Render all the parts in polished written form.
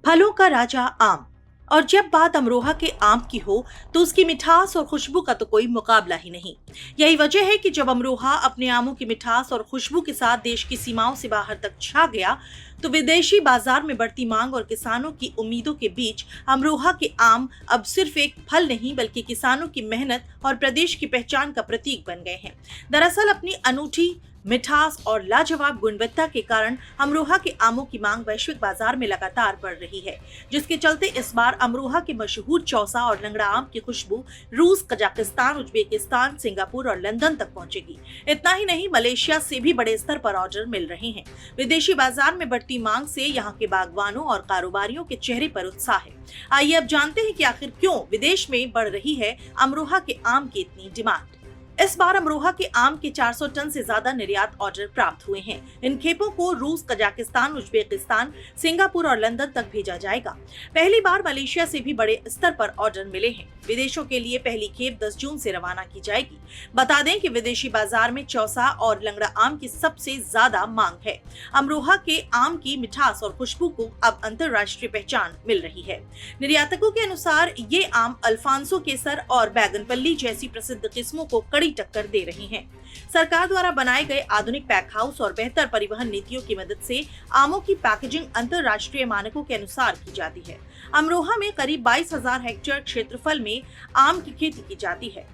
फलों का राजा आम। और जब बात अमरोहा के आम की हो तो उसकी मिठास और खुशबू का तो कोई मुकाबला ही नहीं। यही वजह है कि जब अमरोहा अपने आमों की मिठास और खुशबू के साथ देश की सीमाओं से बाहर तक छा गया तो विदेशी बाजार में बढ़ती मांग और किसानों की उम्मीदों के बीच अमरोहा के आम अब सिर्फ एक फल नहीं बल्कि किसानों की मेहनत और प्रदेश की पहचान का प्रतीक बन गए हैं। दरअसल अपनी अनूठी मिठास और लाजवाब गुणवत्ता के कारण अमरोहा के आमों की मांग वैश्विक बाजार में लगातार बढ़ रही है, जिसके चलते इस बार अमरोहा के मशहूर चौसा और लंगड़ा आम की खुशबू रूस, कजाकिस्तान, उज्बेकिस्तान, सिंगापुर और लंदन तक पहुंचेगी। इतना ही नहीं, मलेशिया से भी बड़े स्तर पर ऑर्डर मिल रहे हैं। विदेशी बाजार में बढ़ती मांग से यहाँ के बागवानों और कारोबारियों के चेहरे पर उत्साह है। आइए अब जानते हैं कि आखिर क्यों विदेश में बढ़ रही है अमरोहा के आम की इतनी डिमांड। इस बार अमरोहा के आम के 400 टन से ज्यादा निर्यात ऑर्डर प्राप्त हुए हैं। इन खेपों को रूस, कजाकिस्तान, उज्बेकिस्तान, सिंगापुर और लंदन तक भेजा जाएगा। पहली बार मलेशिया से भी बड़े स्तर पर ऑर्डर मिले हैं। विदेशों के लिए पहली खेप 10 जून से रवाना की जाएगी। बता दें कि विदेशी बाजार में चौसा और लंगड़ा आम की सबसे ज्यादा मांग है। अमरोहा के आम की मिठास और खुशबू को अब अंतर्राष्ट्रीय पहचान मिल रही है। निर्यातकों के अनुसार ये आम अल्फांसो, केसर और बैगनपल्ली जैसी प्रसिद्ध किस्मों को कड़ी टक्कर दे रही हैं। सरकार द्वारा बनाए गए आधुनिक पैक हाउस और बेहतर परिवहन नीतियों की मदद से आमों की पैकेजिंग अंतर्राष्ट्रीय मानकों के अनुसार की जाती है। अमरोहा में करीब 22,000 हेक्टेयर क्षेत्रफल में आम की खेती की जाती है।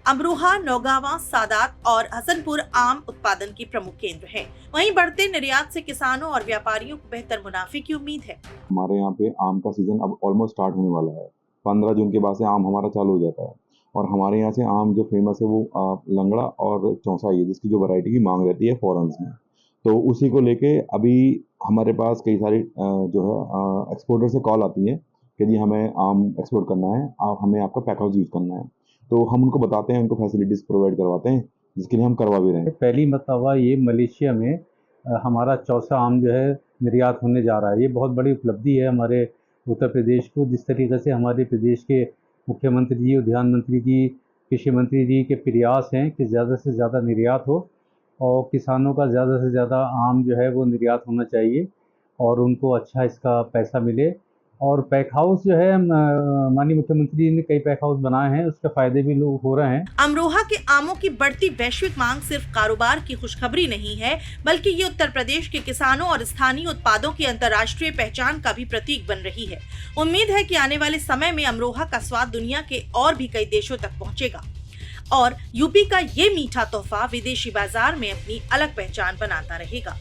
अमरोहा, नौगावा, सादात और हसनपुर आम उत्पादन के प्रमुख केंद्र हैं। वहीं बढ़ते निर्यात से किसानों और व्यापारियों को बेहतर मुनाफे की उम्मीद है। हमारे यहाँ पे आम का सीजन अब ऑलमोस्ट स्टार्ट होने वाला है। 15 जून के बाद से आम हमारा चालू हो जाता है और हमारे यहाँ से आम जो फेमस है वो लंगड़ा और चौसा ही है, जिसकी जो वैरायटी की मांग रहती है फॉरेन्स में। तो उसी को लेके अभी हमारे पास कई सारी जो है एक्सपोर्टर से कॉल आती है कि जी हमें आम एक्सपोर्ट करना है, हमें आपका पैक हाउस यूज़ करना है। तो हम उनको बताते हैं, उनको फैसिलिटीज़ प्रोवाइड करवाते हैं, जिसके लिए हम करवा भी रहे हैं। पहली मरतबा ये मलेशिया में हमारा चौसा आम जो है निर्यात होने जा रहा है। ये बहुत बड़ी उपलब्धि है हमारे उत्तर प्रदेश को। जिस तरीके से हमारे प्रदेश के मुख्यमंत्री जी, उद्यान मंत्री जी, कृषि मंत्री जी के प्रयास हैं कि ज़्यादा से ज़्यादा निर्यात हो और किसानों का ज़्यादा से ज़्यादा आम जो है वो निर्यात होना चाहिए और उनको अच्छा इसका पैसा मिले। और पैक हाउस जो है माननीय मुख्यमंत्री जी ने कई पैक हाउस बनाए हैं, उसके फायदे भी लोग हो रहे हैं। अमरोहा के आमों की बढ़ती वैश्विक मांग सिर्फ कारोबार की खुशखबरी नहीं है, बल्कि ये उत्तर प्रदेश के किसानों और स्थानीय उत्पादों की अंतर्राष्ट्रीय पहचान का भी प्रतीक बन रही है। उम्मीद है कि आने वाले समय में अमरोहा का स्वाद दुनिया के और भी कई देशों तक पहुंचेगा और यूपी का ये मीठा तोहफा विदेशी बाजार में अपनी अलग पहचान बनाता रहेगा।